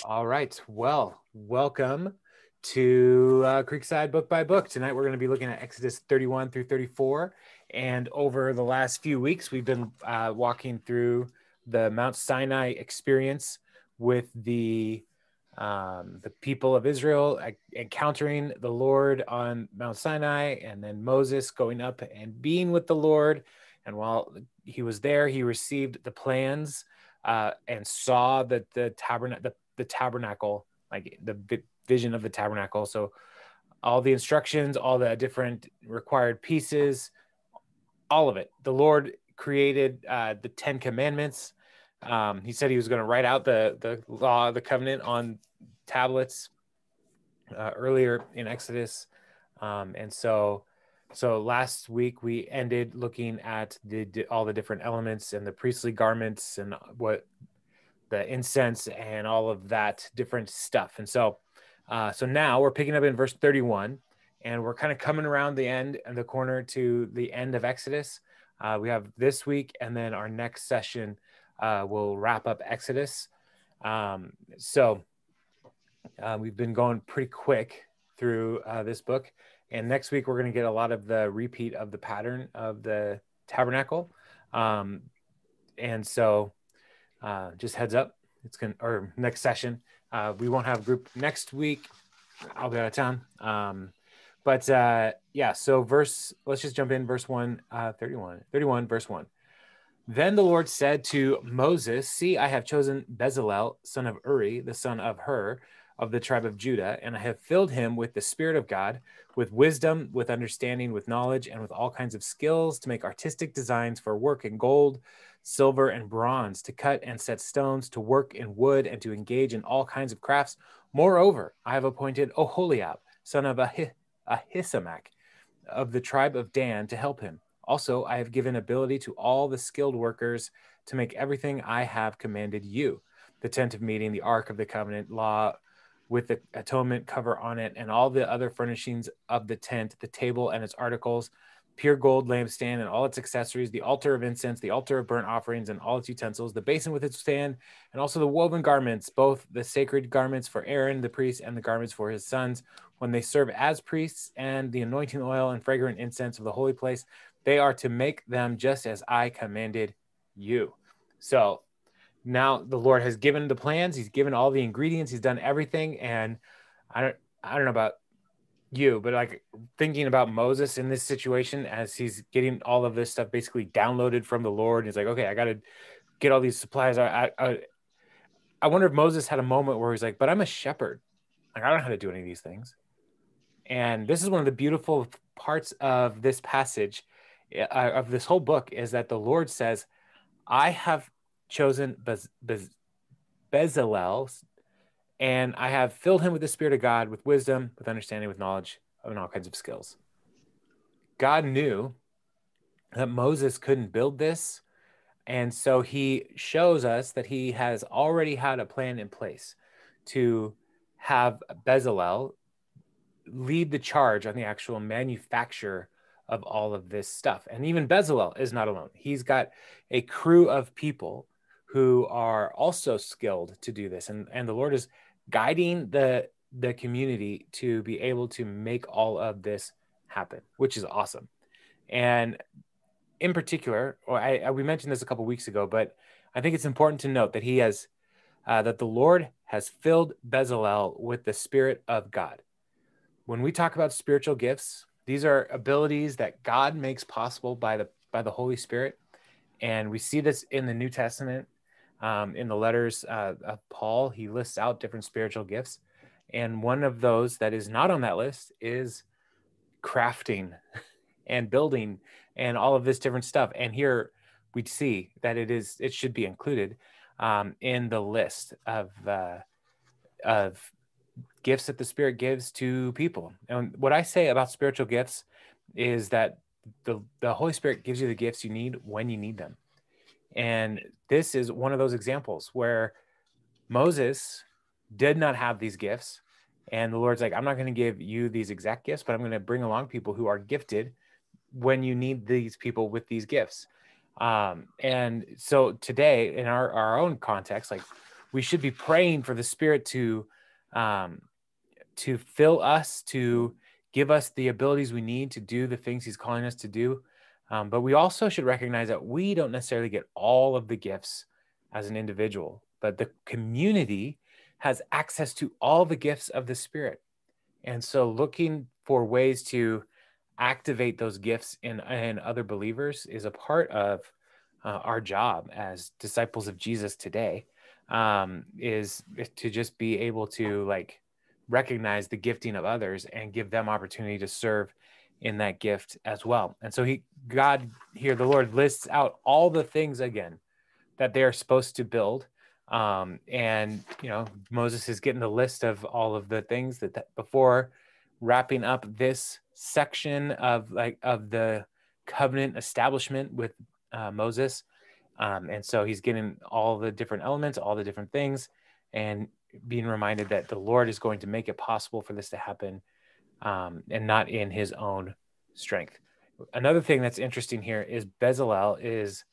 All right. Well, welcome to Creekside Book by Book. Tonight we're going to be looking at Exodus 31 through 34. And over the last few weeks, we've been walking through the Mount Sinai experience with the people of Israel encountering the Lord on Mount Sinai, and then Moses going up and being with the Lord. And while he was there, he received the plans and saw that the tabernacle, like the vision of the tabernacle. So all the instructions, all the different required pieces, all of it. The Lord created the 10 Commandments. He said he was going to write out the law, the covenant on tablets earlier in Exodus. And so last week we ended looking at all the different elements and the priestly garments and what the incense and all of that different stuff. And so now we're picking up in verse 31, and we're kind of coming around the end and the corner to the end of Exodus. We have this week, and then our next session will wrap up Exodus. We've been going pretty quick through this book, and next week we're going to get a lot of the repeat of the pattern of the tabernacle. And so just heads up, or next session, we won't have a group next week. I'll be out of town. So let's just jump in, verse 1, 31, verse 1. Then the Lord said to Moses, "See, I have chosen Bezalel, son of Uri, the son of Hur, of the tribe of Judah, and I have filled him with the Spirit of God, with wisdom, with understanding, with knowledge, and with all kinds of skills to make artistic designs for work in gold, silver, and bronze, to cut and set stones, to work in wood, and to engage in all kinds of crafts. Moreover, I have appointed Oholiab, son of Ahisamach, of the tribe of Dan, to help him. Also, I have given ability to all the skilled workers to make everything I have commanded you: the tent of meeting, the ark of the covenant law with the atonement cover on it, and all the other furnishings of the tent, the table and its articles, pure gold lampstand and all its accessories, the altar of incense, the altar of burnt offerings and all its utensils, the basin with its stand, and also the woven garments, both the sacred garments for Aaron the priest and the garments for his sons when they serve as priests, and the anointing oil and fragrant incense of the holy place. They are to make them just as I commanded you." So now the Lord has given the plans. He's given all the ingredients. He's done everything. And I don't know about you, but like thinking about Moses in this situation as he's getting all of this stuff basically downloaded from the Lord. He's like, okay, I got to get all these supplies. I wonder if Moses had a moment where he's like, but I'm a shepherd. Like, I don't know how to do any of these things. And this is one of the beautiful parts of this passage, of this whole book, is that the Lord says, I have chosen Bezalel, and I have filled him with the Spirit of God, with wisdom, with understanding, with knowledge, and all kinds of skills. God knew that Moses couldn't build this, and so he shows us that he has already had a plan in place to have Bezalel lead the charge on the actual manufacture of all of this stuff. And even Bezalel is not alone. He's got a crew of people who are also skilled to do this. And the Lord is guiding the community to be able to make all of this happen, which is awesome. And in particular, we mentioned this a couple weeks ago, but I think it's important to note that that the Lord has filled Bezalel with the Spirit of God. When we talk about spiritual gifts, these are abilities that God makes possible by the Holy Spirit. And we see this in the New Testament, in the letters of Paul. He lists out different spiritual gifts. And one of those that is not on that list is crafting and building and all of this different stuff. And here we see that it should be included in the list of gifts that the Spirit gives to people. And what I say about spiritual gifts is that the Holy Spirit gives you the gifts you need when you need them. And this is one of those examples where Moses did not have these gifts. And the Lord's like, I'm not going to give you these exact gifts, but I'm going to bring along people who are gifted when you need these people with these gifts. And so today, in our own context, like we should be praying for the Spirit to fill us, to give us the abilities we need to do the things he's calling us to do. But we also should recognize that we don't necessarily get all of the gifts as an individual, but the community has access to all the gifts of the Spirit. And so looking for ways to activate those gifts in other believers is a part of our job as disciples of Jesus today, is to just be able to like recognize the gifting of others and give them opportunity to serve in that gift as well. And so God here, the Lord lists out all the things again that they are supposed to build. And, Moses is getting the list of all of the things that before wrapping up this section of the covenant establishment with Moses. And so he's getting all the different elements, all the different things, and being reminded that the Lord is going to make it possible for this to happen, and not in his own strength. Another thing that's interesting here is Bezalel is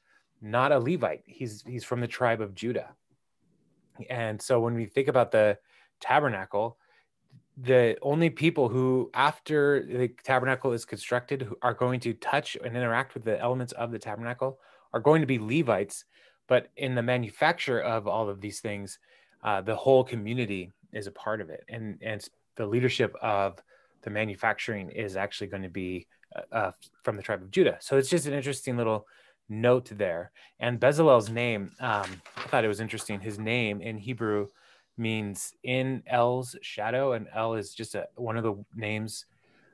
not a Levite. He's from the tribe of Judah. And so when we think about the tabernacle, the only people who, after the tabernacle is constructed, who are going to touch and interact with the elements of the tabernacle are going to be Levites. But in the manufacture of all of these things, the whole community is a part of it. And the leadership of the manufacturing is actually going to be from the tribe of Judah. So it's just an interesting little note there. And Bezalel's name, I thought it was interesting. His name in Hebrew means in El's shadow, and El is just one of the names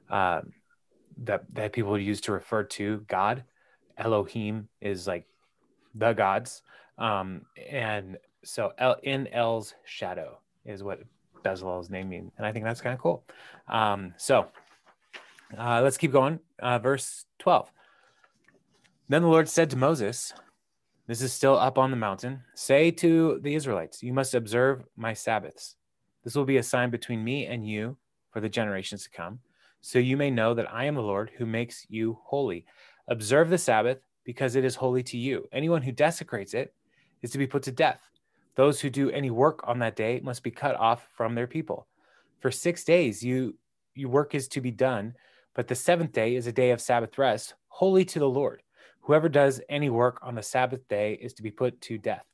that people use to refer to God. Elohim is like the gods, and so in El's shadow is what Bezalel's name means, and I think that's kind of cool. So let's keep going. Verse 12. Then the Lord said to Moses, this is still up on the mountain, say to the Israelites, you must observe my Sabbaths. This will be a sign between me and you for the generations to come, so you may know that I am the Lord who makes you holy. Observe the Sabbath because it is holy to you. Anyone who desecrates it is to be put to death. Those who do any work on that day must be cut off from their people. For 6 days your work is to be done, but the seventh day is a day of Sabbath rest, holy to the Lord. Whoever does any work on the Sabbath day is to be put to death.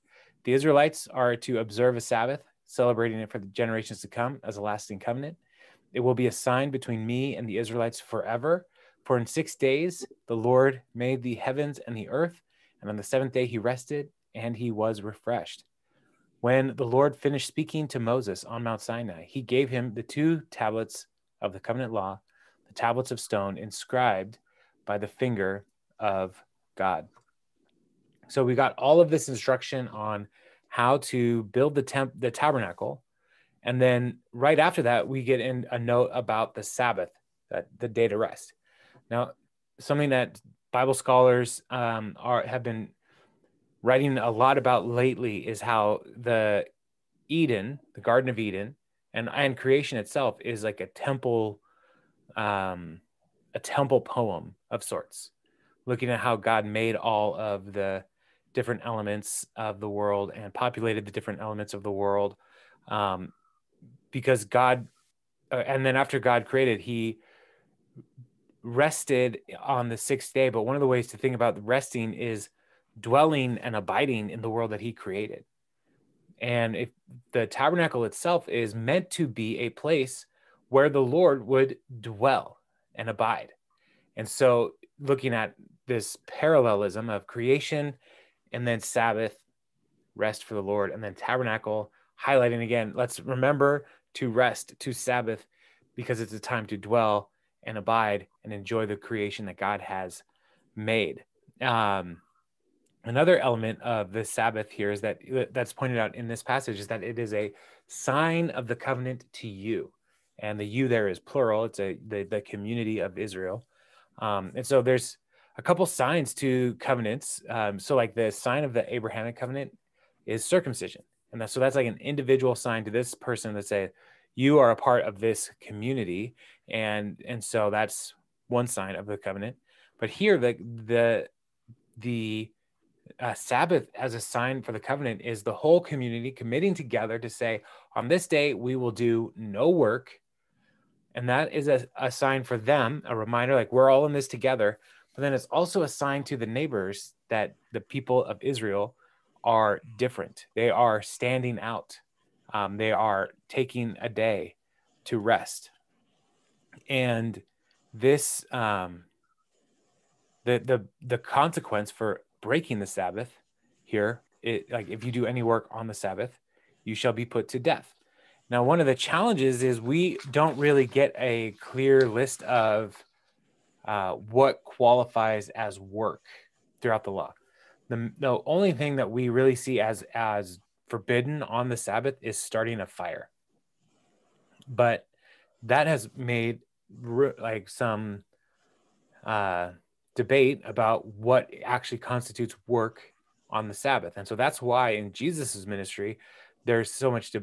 The Israelites are to observe a Sabbath, celebrating it for the generations to come as a lasting covenant. It will be a sign between me and the Israelites forever. For in 6 days the Lord made the heavens and the earth, and on the seventh day he rested, and he was refreshed. When the Lord finished speaking to Moses on Mount Sinai, he gave him the 2 tablets of the covenant law, the tablets of stone inscribed by the finger of God. So we got all of this instruction on how to build the tabernacle. And then right after that, we get in a note about the Sabbath, the day to rest. Now, something that Bible scholars have been writing a lot about lately is how the Garden of Eden, and creation itself is like a temple poem of sorts, looking at how God made all of the different elements of the world and populated the different elements of the world, because God, and then after God created, he rested on the 6th day. But one of the ways to think about resting is dwelling and abiding in the world that he created. And if the tabernacle itself is meant to be a place where the Lord would dwell and abide. And so looking at this parallelism of creation and then Sabbath, rest for the Lord, and then tabernacle, highlighting again, let's remember to rest, to Sabbath, because it's a time to dwell and abide and enjoy the creation that God has made. Another element of the Sabbath here is that's pointed out in this passage is that it is a sign of the covenant to you. And the you there is plural. It's the community of Israel. And so there's a couple signs to covenants. So like the sign of the Abrahamic covenant is circumcision. And so that's like an individual sign to this person that say, you are a part of this community. And so that's one sign of the covenant. But here the Sabbath as a sign for the covenant is the whole community committing together to say, on this day, we will do no work. And that is a sign for them, a reminder, like we're all in this together. But then it's also a sign to the neighbors that the people of Israel are different. They are standing out. They are taking a day to rest. And this, the consequence for breaking the Sabbath here, like if you do any work on the Sabbath, you shall be put to death. Now, one of the challenges is we don't really get a clear list of what qualifies as work throughout the law. The only thing that we really see as forbidden on the Sabbath is starting a fire. But that has made like some debate about what actually constitutes work on the Sabbath. And so that's why in Jesus's ministry, there's so much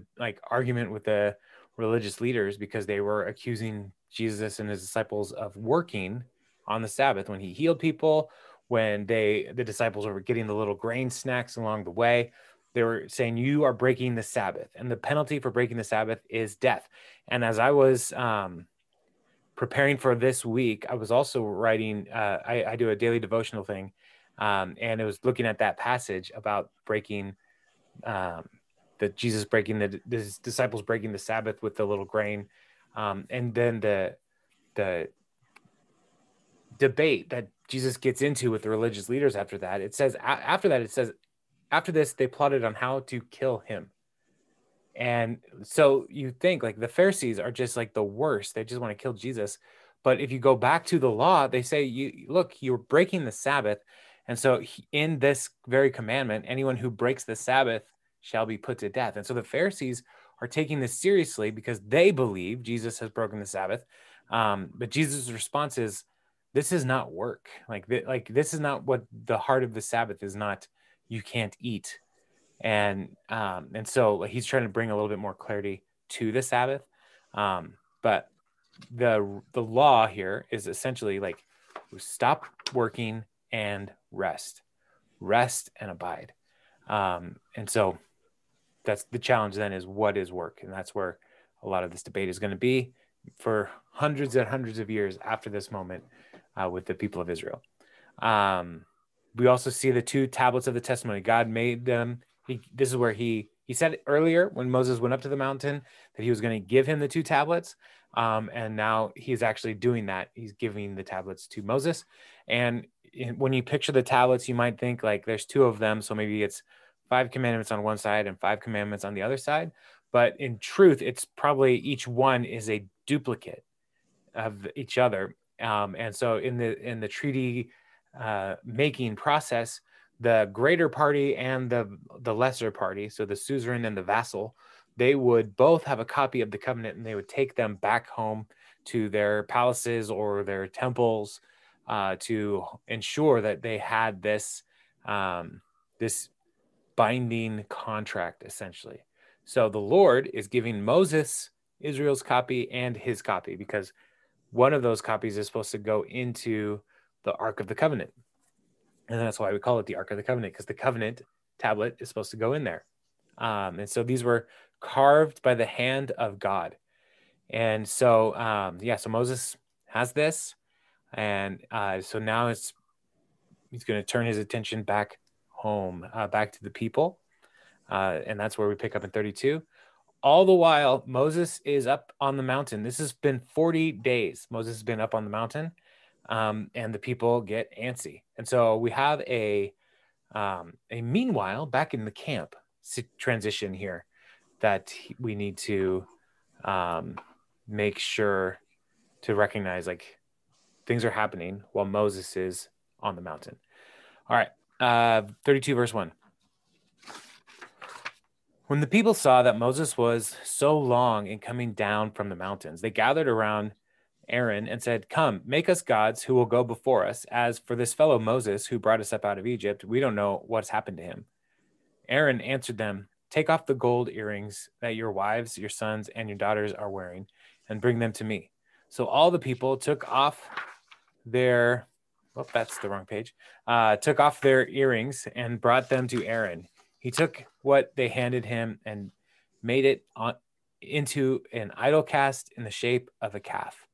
argument with the religious leaders, because they were accusing Jesus and his disciples of working on the Sabbath when he healed people, when the disciples were getting the little grain snacks along the way. They were saying, you are breaking the Sabbath, and the penalty for breaking the Sabbath is death. And as I was preparing for this week, I was also writing, I do a daily devotional thing, and it was looking at that passage about breaking, that Jesus breaking the disciples breaking the Sabbath with the little grain, and then the debate that Jesus gets into with the religious leaders after that. It says, after this, they plotted on how to kill him. And so you think like the Pharisees are just like the worst. They just want to kill Jesus. But if you go back to the law, they say, you're breaking the Sabbath. And so in this very commandment, anyone who breaks the Sabbath shall be put to death. And so the Pharisees are taking this seriously because they believe Jesus has broken the Sabbath. But Jesus' response is, this is not work. Like this is not what the heart of the Sabbath is. Not, you can't eat. And so he's trying to bring a little bit more clarity to the Sabbath. But the law here is essentially like, stop working and rest and abide. And so that's the challenge then, is what is work? And that's where a lot of this debate is going to be for hundreds and hundreds of years after this moment with the people of Israel. We also see the 2 tablets of the testimony. God made them. This is where he said earlier when Moses went up to the mountain that he was going to give him the 2 tablets. And now he's actually doing that. He's giving the tablets to Moses. And when you picture the tablets, you might think like there's 2 of them. So maybe it's 5 commandments on one side and 5 commandments on the other side. But in truth, it's probably each one is a duplicate of each other. And so in the treaty making process, the greater party and the lesser party, so the suzerain and the vassal, they would both have a copy of the covenant, and they would take them back home to their palaces or their temples to ensure that they had this binding contract, essentially. So the Lord is giving Moses Israel's copy and his copy, because one of those copies is supposed to go into the Ark of the Covenant. And that's why we call it the Ark of the Covenant, because the covenant tablet is supposed to go in there. And so these were carved by the hand of God. And so, so Moses has this. And so now he's going to turn his attention back home, back to the people. And that's where we pick up in 32. All the while, Moses is up on the mountain. This has been 40 days. Moses has been up on the mountain. And the people get antsy. And so we have a meanwhile back in the camp transition here that we need to make sure to recognize, like, things are happening while Moses is on the mountain. All right, 32 verse 1. When the people saw that Moses was so long in coming down from the mountains, they gathered around Aaron and said, "Come, make us gods who will go before us. As for this fellow Moses who brought us up out of Egypt, we don't know what's happened to him." Aaron answered them, "Take off the gold earrings that your wives, your sons, and your daughters are wearing, and bring them to me." So all the people took off their well, that's the wrong page, took off their earrings and brought them to Aaron. He took what they handed him and made it into an idol cast in the shape of a calf,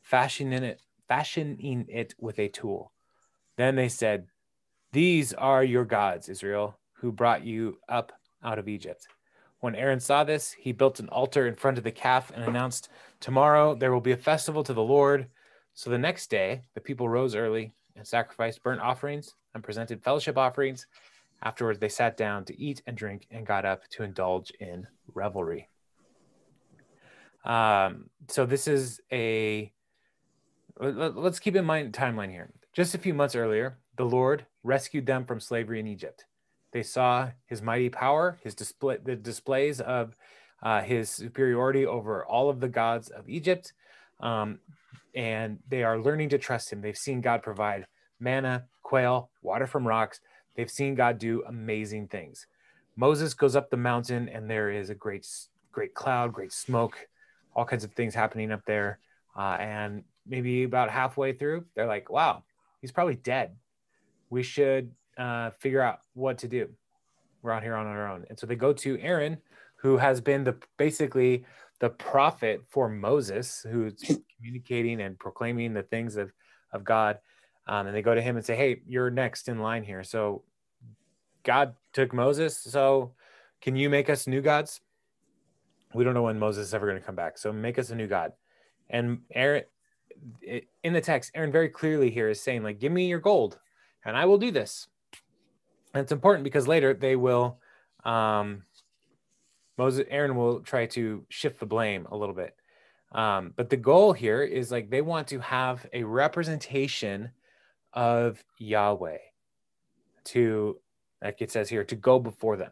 fashioning it with a tool. Then they said, "These are your gods, Israel, who brought you up out of Egypt." When Aaron saw this, he built an altar in front of the calf and announced, "Tomorrow there will be a festival to the Lord." So the next day, the people rose early and sacrificed burnt offerings and presented fellowship offerings. Afterwards, they sat down to eat and drink and got up to indulge in revelry. So this is let's keep in mind timeline here. Just a few months earlier, the Lord rescued them from slavery in Egypt. They saw his mighty power, the displays of his superiority over all of the gods of Egypt, and they are learning to trust him. They've seen God provide manna, quail, water from rocks. They've seen God do amazing things. Moses goes up the mountain, and there is a great cloud, great smoke, all kinds of things happening up there. And maybe about halfway through, they're like, wow, he's probably dead. We should figure out what to do. We're out here on our own. And so they go to Aaron, who has been basically the prophet for Moses, who's communicating and proclaiming the things of God. And they go to him and say, "Hey, you're next in line here. So God took Moses. So can you make us new gods? We don't know when Moses is ever going to come back. So make us a new God." And Aaron, in the text, Aaron very clearly here is saying, like, "Give me your gold and I will do this." And it's important because later they will, Aaron will try to shift the blame a little bit. But the goal here is, like, they want to have a representation of Yahweh to, like it says here, to go before them.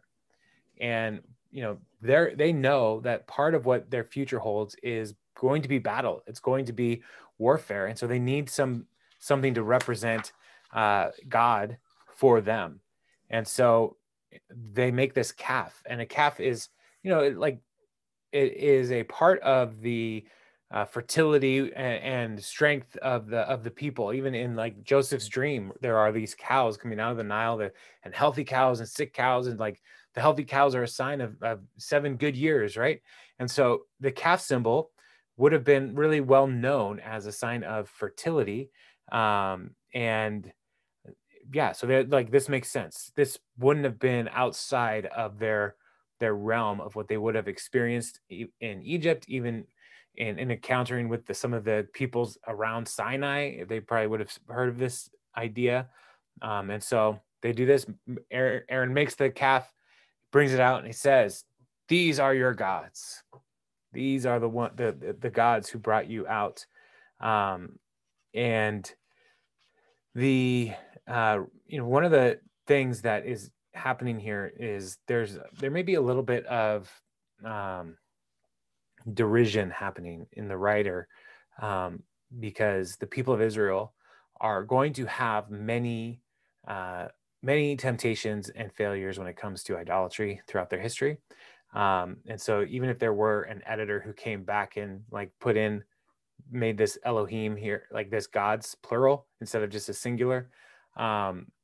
And, you know, they know that part of what their future holds is going to be battle. It's going to be warfare. And so they need something to represent God for them. And so they make this calf, and a calf is, you know, like, it is a part of the fertility and strength of the people. Even in, like, Joseph's dream, there are these cows coming out of the Nile, and healthy cows and sick cows, and, like, the healthy cows are a sign of 7 good years, right? And so the calf symbol would have been really well known as a sign of fertility, and yeah, so they're like, this makes sense. This wouldn't have been outside of their realm of what they would have experienced in Egypt, even in encountering with some of the peoples around Sinai. They probably would have heard of this idea. And so they do this. Aaron makes the calf, brings it out, and he says, "These are your gods. These are the gods who brought you out." And the one of the things that is happening here is there may be a little bit of derision happening in the writer, because the people of Israel are going to have many temptations and failures when it comes to idolatry throughout their history. And so even if there were an editor who came back and, like, made this Elohim here, like this gods plural instead of just a singular,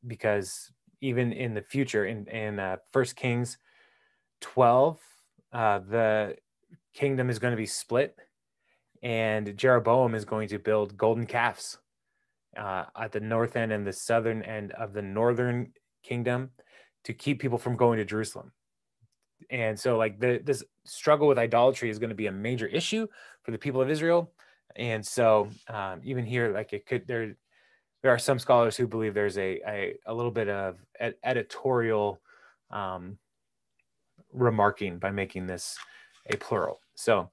because even in the future, in 1 Kings 12, the kingdom is going to be split, and Jeroboam is going to build golden calves at the north end and the southern end of the northern kingdom to keep people from going to Jerusalem. And so, like, this struggle with idolatry is going to be a major issue for the people of Israel. And so even here, like, there are some scholars who believe there's a little bit of editorial remarking by making this a plural. So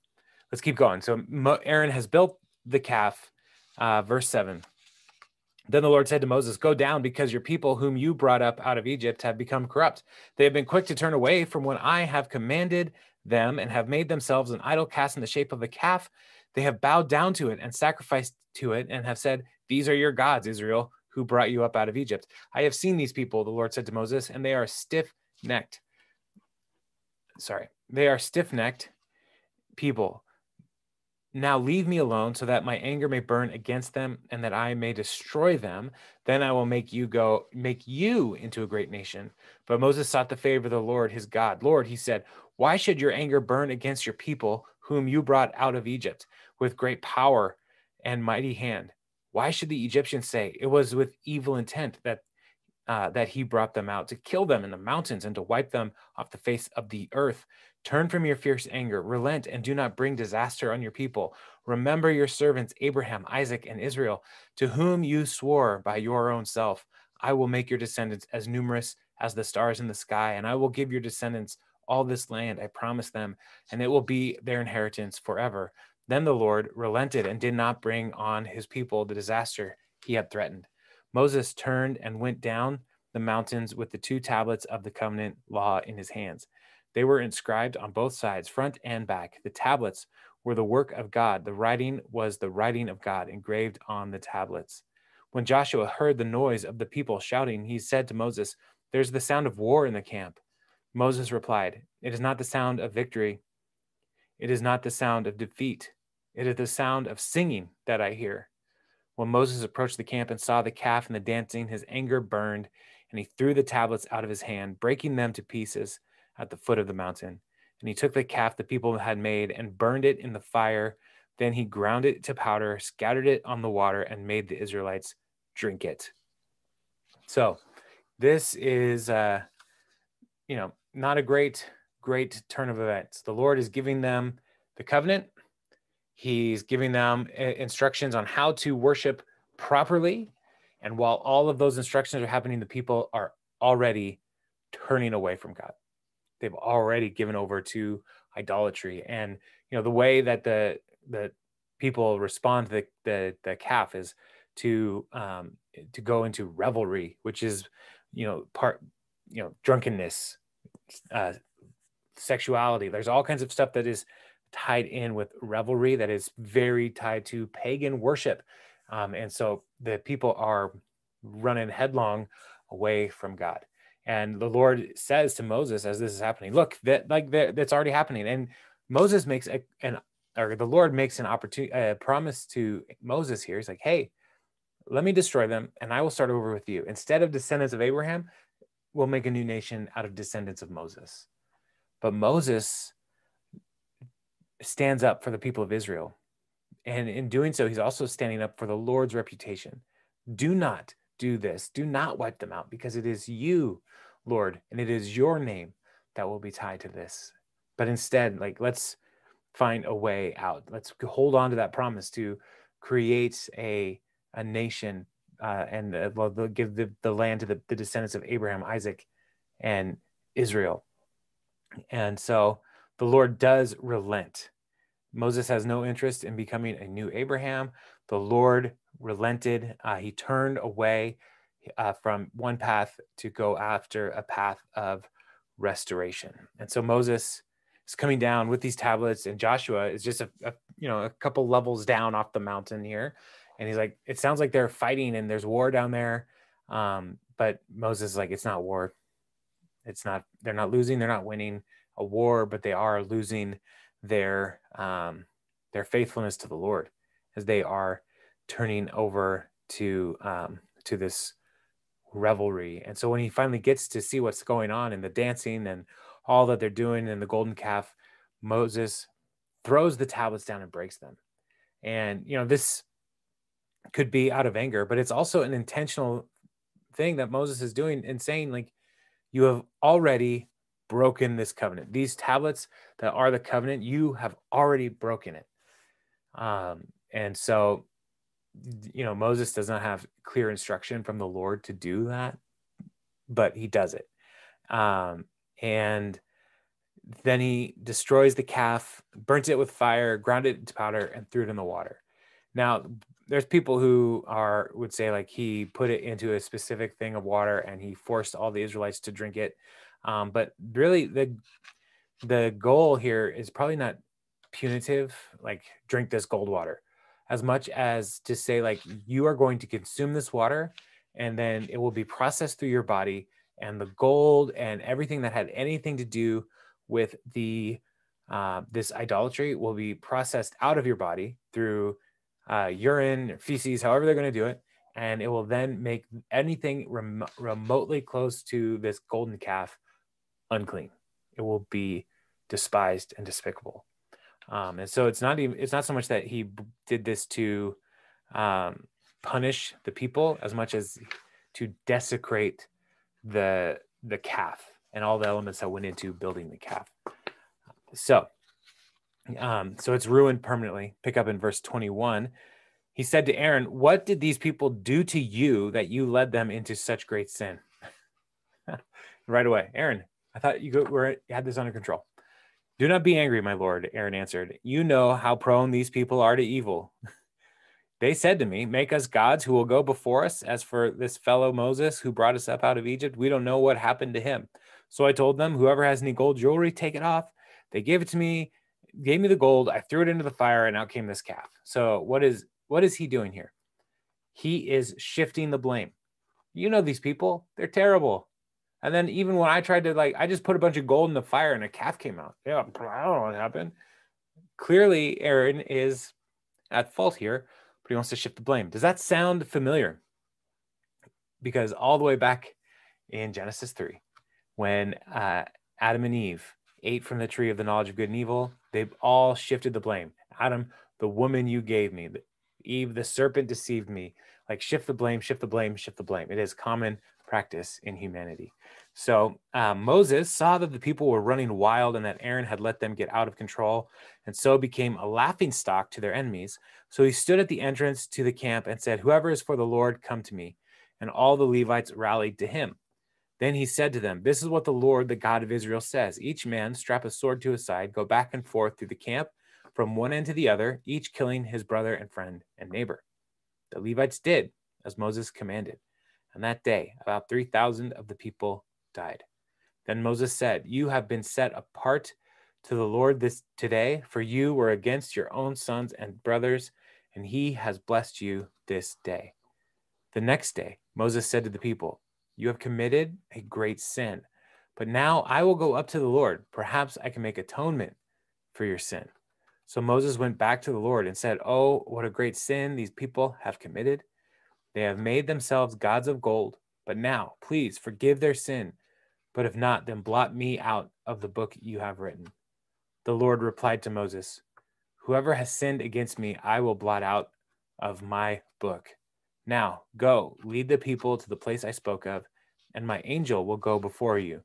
let's keep going. So Aaron has built the calf. Verse 7. Then the Lord said to Moses, "Go down, because your people whom you brought up out of Egypt have become corrupt. They have been quick to turn away from what I have commanded them, and have made themselves an idol cast in the shape of a calf. They have bowed down to it and sacrificed to it, and have said, 'These are your gods, Israel, who brought you up out of Egypt.' I have seen these people," the Lord said to Moses, "and they are stiff-necked." They are stiff-necked people. Now leave me alone so that my anger may burn against them and that I may destroy them. Then I will make you into a great nation. But Moses sought the favor of the Lord his God. Lord, he said, why should your anger burn against your people whom you brought out of Egypt with great power and mighty hand? Why should the Egyptians say it was with evil intent that he brought them out to kill them in the mountains and to wipe them off the face of the earth? Turn from your fierce anger, relent, and do not bring disaster on your people. Remember your servants Abraham, Isaac, and Israel, to whom you swore by your own self, I will make your descendants as numerous as the stars in the sky, and I will give your descendants all this land I promised them, and it will be their inheritance forever. Then the Lord relented and did not bring on his people the disaster he had threatened. Moses turned and went down the mountains with the 2 tablets of the covenant law in his hands. They were inscribed on both sides, front and back. The tablets were the work of God. The writing was the writing of God engraved on the tablets. When Joshua heard the noise of the people shouting, he said to Moses, there's the sound of war in the camp. Moses replied, it is not the sound of victory. It is not the sound of defeat. It is the sound of singing that I hear. When Moses approached the camp and saw the calf and the dancing, his anger burned, and he threw the tablets out of his hand, breaking them to pieces at the foot of the mountain. And he took the calf the people had made and burned it in the fire. Then he ground it to powder, scattered it on the water, and made the Israelites drink it. So this is, not a great turn of events. The Lord is giving them the covenant. He's giving them instructions on how to worship properly. And while all of those instructions are happening, the people are already turning away from God. They've already given over to idolatry. And, the way that the people respond to the calf is to go into revelry, which is, drunkenness, sexuality. There's all kinds of stuff that is tied in with revelry that is very tied to pagan worship. And so the people are running headlong away from God. And the Lord says to Moses, as this is happening, look, that's already happening. And Moses makes the Lord makes an opportunity, a promise to Moses here. He's like, hey, let me destroy them and I will start over with you. Instead of descendants of Abraham, we'll make a new nation out of descendants of Moses. But Moses stands up for the people of Israel. And in doing so, he's also standing up for the Lord's reputation. Do not do this. Do not wipe them out, because it is you, Lord, and it is your name that will be tied to this. But instead, let's find a way out. Let's hold on to that promise to create a nation and they'll give the land to the descendants of Abraham, Isaac, and Israel. And so the Lord does relent. Moses has no interest in becoming a new Abraham. The Lord relented. He turned away from one path to go after a path of restoration. And so Moses is coming down with these tablets, and Joshua is just a couple levels down off the mountain here. And he's like, it sounds like they're fighting and there's war down there. But Moses is like, it's not war. It's not, they're not losing. They're not winning a war, but they are losing their faithfulness to the Lord as they are turning over to this revelry. And so when he finally gets to see what's going on and the dancing and all that they're doing in the golden calf, Moses throws the tablets down and breaks them. And, this could be out of anger, but it's also an intentional thing that Moses is doing and saying, you have already broken this covenant. These tablets that are the covenant, you have already broken it. And so, Moses does not have clear instruction from the Lord to do that, but he does it. And then he destroys the calf, burnt it with fire, ground it to powder, and threw it in the water. Now, there's people who would say he put it into a specific thing of water and he forced all the Israelites to drink it. But really the goal here is probably not punitive, drink this gold water, as much as to say you are going to consume this water and then it will be processed through your body, and the gold and everything that had anything to do with the this idolatry will be processed out of your body through urine, feces, however they're going to do it. And it will then make anything remotely close to this golden calf unclean. It will be despised and despicable. And so it's not so much that he did this to punish the people as much as to desecrate the calf and all the elements that went into building the calf. So it's ruined permanently. Pick up in verse 21. He said to Aaron, "What did these people do to you that you led them into such great sin?" Right away, Aaron, I thought you had this under control. "Do not be angry, my lord," Aaron answered. "You know how prone these people are to evil. They said to me, 'Make us gods who will go before us. As for this fellow Moses who brought us up out of Egypt, we don't know what happened to him.' So I told them, 'Whoever has any gold jewelry, take it off.' They gave it to me, gave me the gold. I threw it into the fire, and out came this calf." So what is he doing here? He is shifting the blame. You know these people, they're terrible. And then even when I tried to, I just put a bunch of gold in the fire and a calf came out. Yeah, I don't know what happened. Clearly, Aaron is at fault here, but he wants to shift the blame. Does that sound familiar? Because all the way back in Genesis 3, when Adam and Eve ate from the tree of the knowledge of good and evil, they all shifted the blame. Adam, the woman you gave me. Eve, the serpent deceived me. Shift the blame, shift the blame, shift the blame. It is common practice in humanity. So Moses saw that the people were running wild and that Aaron had let them get out of control, and so became a laughingstock to their enemies. So he stood at the entrance to the camp and said, "Whoever is for the Lord, come to me." And all the Levites rallied to him. Then he said to them, "This is what the Lord, the God of Israel, says. Each man strap a sword to his side, go back and forth through the camp from one end to the other, each killing his brother and friend and neighbor." The Levites did as Moses commanded. And that day, about 3,000 of the people died. Then Moses said, "You have been set apart to the Lord this today, for you were against your own sons and brothers, and he has blessed you this day." The next day, Moses said to the people, "You have committed a great sin, but now I will go up to the Lord. Perhaps I can make atonement for your sin." So Moses went back to the Lord and said, "Oh, what a great sin these people have committed. They have made themselves gods of gold. But now, please forgive their sin. But if not, then blot me out of the book you have written." The Lord replied to Moses, "Whoever has sinned against me, I will blot out of my book. Now, go, lead the people to the place I spoke of, and my angel will go before you.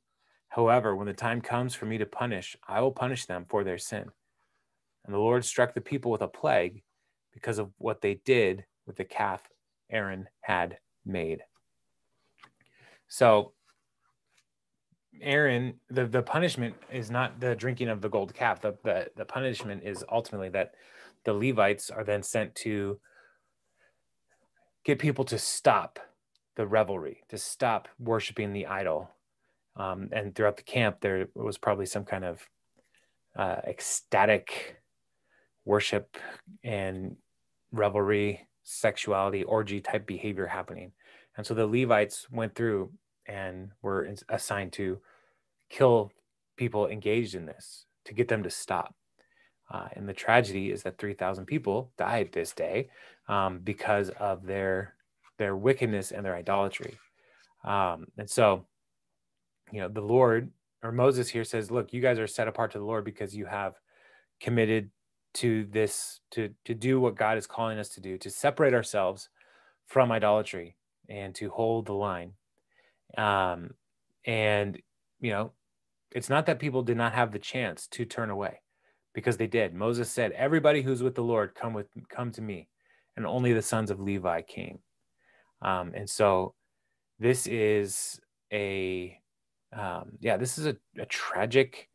However, when the time comes for me to punish, I will punish them for their sin." And the Lord struck the people with a plague because of what they did with the calf Aaron had made. So Aaron, the punishment is not the drinking of the gold calf. The punishment is ultimately that the Levites are then sent to get people to stop the revelry, to stop worshiping the idol. And throughout the camp, there was probably some kind of ecstatic worship and revelry, sexuality, orgy type behavior happening. And so the Levites went through and were assigned to kill people engaged in this, to get them to stop. And the tragedy is that 3,000 people died this day because of their wickedness and their idolatry. And so, the Lord, or Moses here says, "Look, you guys are set apart to the Lord because you have committed to this, to do what God is calling us to do, to separate ourselves from idolatry and to hold the line." And, it's not that people did not have the chance to turn away, because they did. Moses said, "Everybody who's with the Lord, come to me." And only the sons of Levi came. And so this is a tragic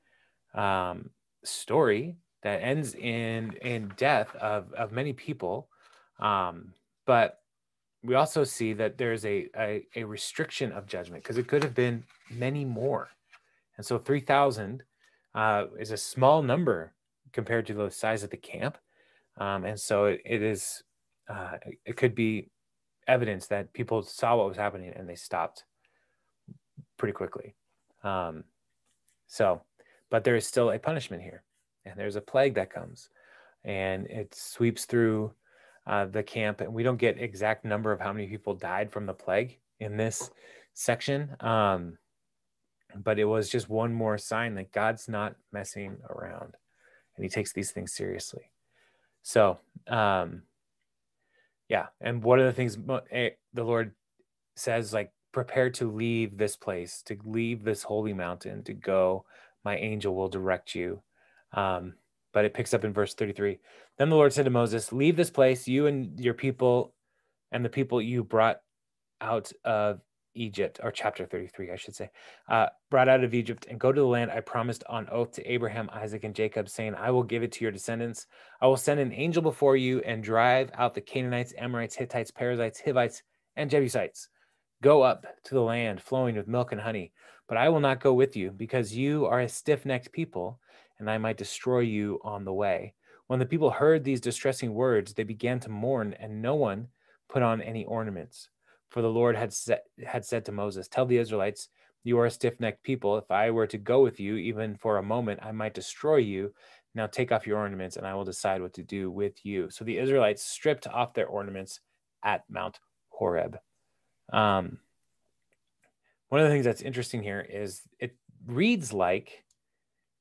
story that ends in death of many people. But we also see that there's a restriction of judgment, because it could have been many more. And so 3,000 is a small number compared to the size of the camp. And so it could be evidence that people saw what was happening and they stopped pretty quickly. But there is still a punishment here. and there's a plague that comes, and it sweeps through the camp, and we don't get exact number of how many people died from the plague in this section, but it was just one more sign that God's not messing around, and he takes these things seriously. So yeah, and one of the things the Lord says, like, prepare to leave this place, to leave this holy mountain, to go. My angel will direct you. But it picks up in verse 33. Then the Lord said to Moses, leave this place, you and your people, and the people you brought out of Egypt, or chapter 33, I should say, brought out of Egypt, and go to the land I promised on oath to Abraham, Isaac, and Jacob, saying, I will give it to your descendants. I will send an angel before you and drive out the Canaanites, Amorites, Hittites, Perizzites, Hivites, and Jebusites. Go up to the land flowing with milk and honey, but I will not go with you, because you are a stiff-necked people, and I might destroy you on the way. When the people heard these distressing words, they began to mourn, and no one put on any ornaments. For the Lord had said to Moses, tell the Israelites, you are a stiff-necked people. If I were to go with you, even for a moment, I might destroy you. Now take off your ornaments, and I will decide what to do with you. So the Israelites stripped off their ornaments at Mount Horeb. One of the things that's interesting here is it reads like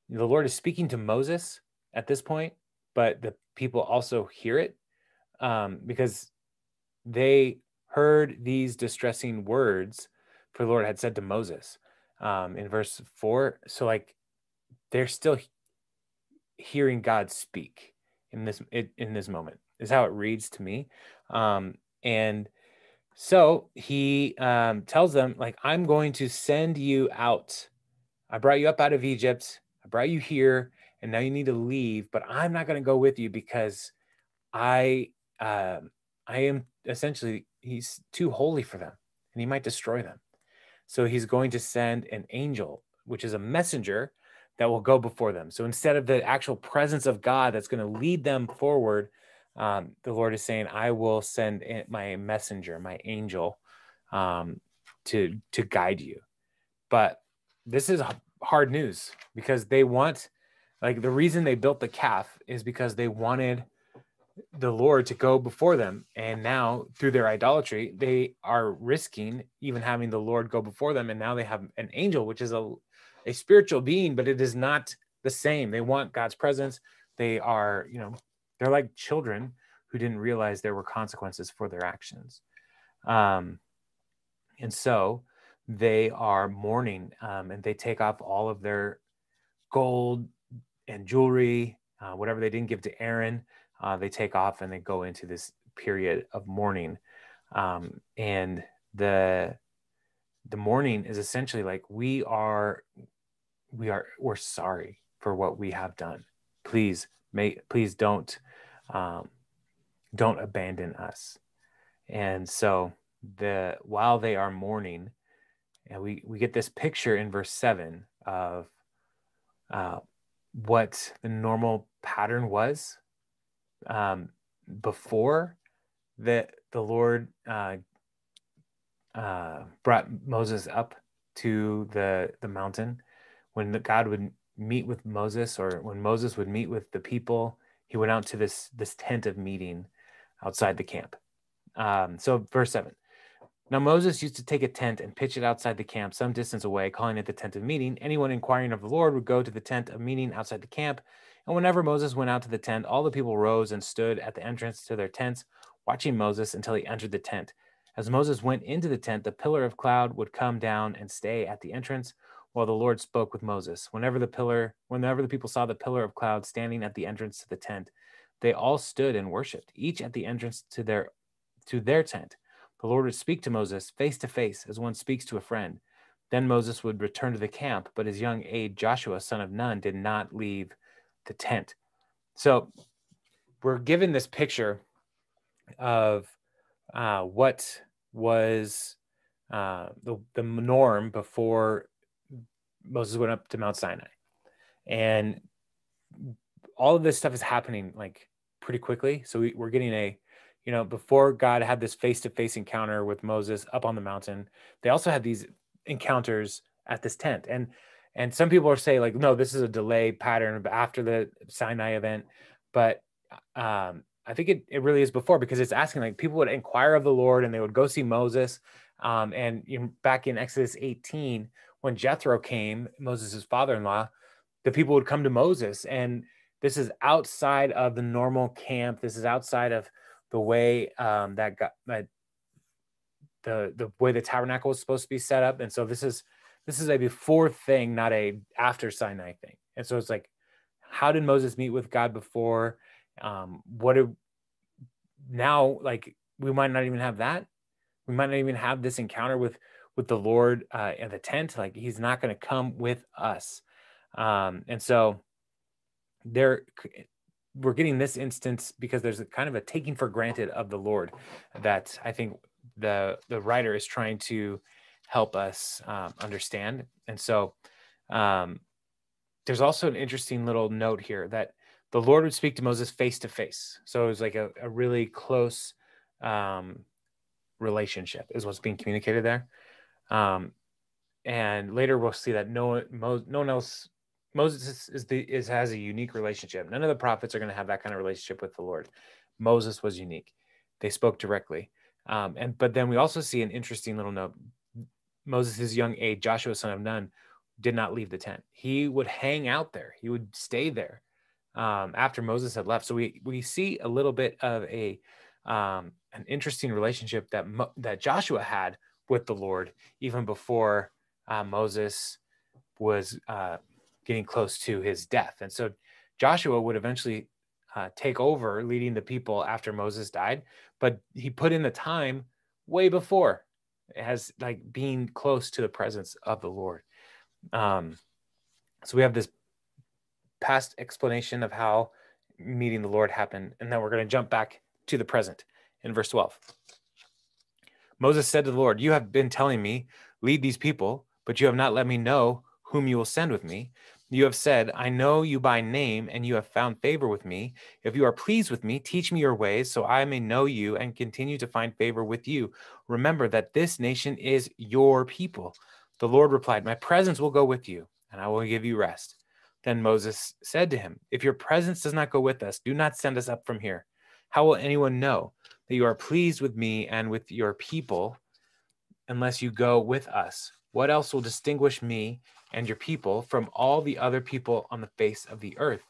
the Lord is speaking to Moses at this point, but the people also hear it because they heard these distressing words for the Lord had said to Moses in verse 4. So like they're still hearing God speak in this moment is how it reads to me. And so he tells them, like, I'm going to send you out. I brought you up out of Egypt. I brought you here, and now you need to leave, but I'm not going to go with you because I am essentially, he's too holy for them, and he might destroy them. So he's going to send an angel, which is a messenger that will go before them. So instead of the actual presence of God that's going to lead them forward, the Lord is saying, I will send my messenger, my angel, to guide you. But this is hard news because they want, like, the reason they built the calf is because they wanted the Lord to go before them. And now through their idolatry, they are risking even having the Lord go before them. And now they have an angel, which is a spiritual being, but it is not the same. They want God's presence. They are, they're like children who didn't realize there were consequences for their actions. And so they are mourning, and they take off all of their gold and jewelry, whatever they didn't give to Aaron. They take off and they go into this period of mourning. And the mourning is essentially like, we're sorry for what we have done. Please don't abandon us. And so while they are mourning, and we get this picture in verse 7 of what the normal pattern was before the Lord brought Moses up to the mountain. When God would meet with Moses, or when Moses would meet with the people, he went out to this tent of meeting outside the camp. So verse 7. Now Moses used to take a tent and pitch it outside the camp some distance away, calling it the tent of meeting. Anyone inquiring of the Lord would go to the tent of meeting outside the camp. And whenever Moses went out to the tent, all the people rose and stood at the entrance to their tents, watching Moses until he entered the tent. As Moses went into the tent, the pillar of cloud would come down and stay at the entrance while the Lord spoke with Moses. Whenever the people saw the pillar of cloud standing at the entrance to the tent, they all stood and worshipped, each at the entrance to their tent. The Lord would speak to Moses face to face as one speaks to a friend. Then Moses would return to the camp, but his young aide, Joshua, son of Nun, did not leave the tent. So we're given this picture of what was the norm before Moses went up to Mount Sinai. And all of this stuff is happening like pretty quickly. So we're getting before God had this face-to-face encounter with Moses up on the mountain, they also had these encounters at this tent. And And some people are saying like, no, this is a delay pattern after the Sinai event. But I think it really is before, because it's asking, like, people would inquire of the Lord and they would go see Moses. And back in Exodus 18, when Jethro came, Moses' father-in-law, the people would come to Moses. And this is outside of the normal camp. This is outside of the way that the way the tabernacle was supposed to be set up. And so this is a before thing, not a after Sinai thing. And so it's like, how did Moses meet with God before? Now, like, we might not even have that. We might not even have this encounter with the Lord in the tent. Like, he's not going to come with us. And so we're getting this instance because there's a kind of a taking for granted of the Lord that I think the writer is trying to help us understand. And so there's also an interesting little note here that the Lord would speak to Moses face to face. So it was like a really close relationship is what's being communicated there. And later we'll see that no one else, Moses has a unique relationship. None of the prophets are going to have that kind of relationship with the Lord. Moses was unique. They spoke directly. But then we also see an interesting little note. Moses' young age, Joshua, son of Nun, did not leave the tent. He would hang out there. He would stay there after Moses had left. So we see a little bit of an interesting relationship that Joshua had with the Lord even before Moses was getting close to his death. And so Joshua would eventually take over leading the people after Moses died, but he put in the time way before, as like being close to the presence of the Lord. So we have this past explanation of how meeting the Lord happened, and then we're going to jump back to the present in verse 12. Moses said to the Lord, "You have been telling me, lead these people, but you have not let me know whom you will send with me. You have said, I know you by name, and you have found favor with me. If you are pleased with me, teach me your ways, so I may know you and continue to find favor with you. Remember that this nation is your people." The Lord replied, "My presence will go with you, and I will give you rest." Then Moses said to him, "If your presence does not go with us, do not send us up from here. How will anyone know that you are pleased with me and with your people unless you go with us? What else will distinguish me and your people from all the other people on the face of the earth?"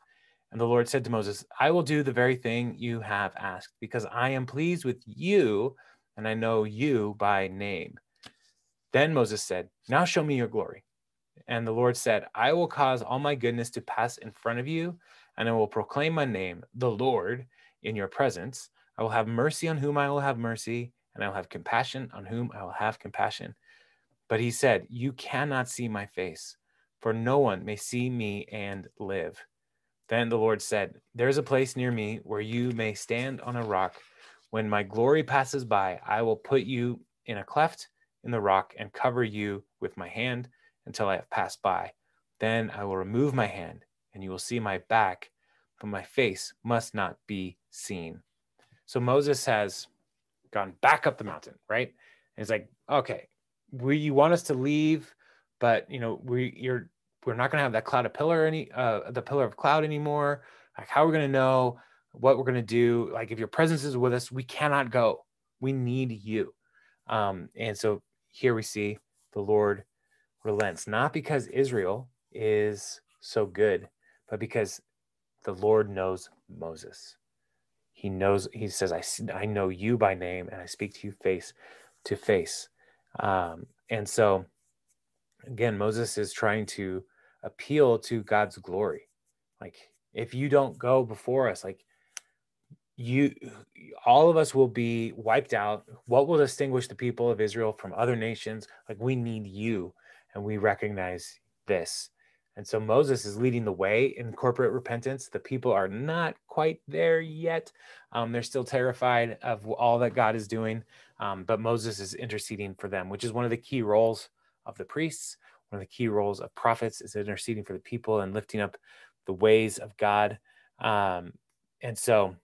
And the Lord said to Moses, "I will do the very thing you have asked, because I am pleased with you, and I know you by name." Then Moses said, "Now show me your glory." And the Lord said, "I will cause all my goodness to pass in front of you, and I will proclaim my name, the Lord, in your presence. I will have mercy on whom I will have mercy, and I will have compassion on whom I will have compassion." But he said, "You cannot see my face, for no one may see me and live." Then the Lord said, "There is a place near me where you may stand on a rock. When my glory passes by, I will put you in a cleft in the rock and cover you with my hand until I have passed by. Then I will remove my hand, and you will see my back, but my face must not be seen." So Moses has gone back up the mountain, right? And he's like, "Okay, you want us to leave, but we're not going to have that cloud of pillar the pillar of cloud anymore. Like, how are we going to know what we're going to do? Like, if your presence is with us, we cannot go. We need you." And so here we see the Lord relents, not because Israel is so good, but because the Lord knows Moses. He says, I know you by name, and I speak to you face to face. And so, again, Moses is trying to appeal to God's glory. Like, if you don't go before us, like, all of us will be wiped out. What will distinguish the people of Israel from other nations? Like, we need you, and we recognize this. And so Moses is leading the way in corporate repentance. The people are not quite there yet. They're still terrified of all that God is doing. But Moses is interceding for them, which is one of the key roles of the priests. One of the key roles of prophets is interceding for the people and lifting up the ways of God. And so,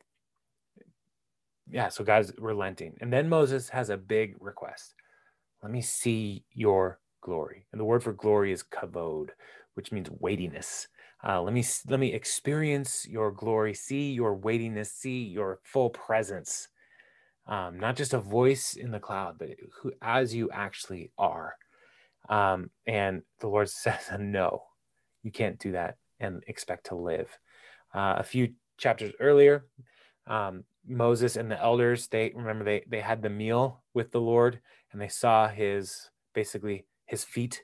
so God's relenting. And then Moses has a big request. "Let me see your glory." And the word for glory is kavod, which means weightiness. Let me experience your glory, see your weightiness, see your full presence. Not just a voice in the cloud, but as you actually are. And the Lord says, no, you can't do that and expect to live. A few chapters earlier, Moses and the elders, they had the meal with the Lord, and they saw his feet.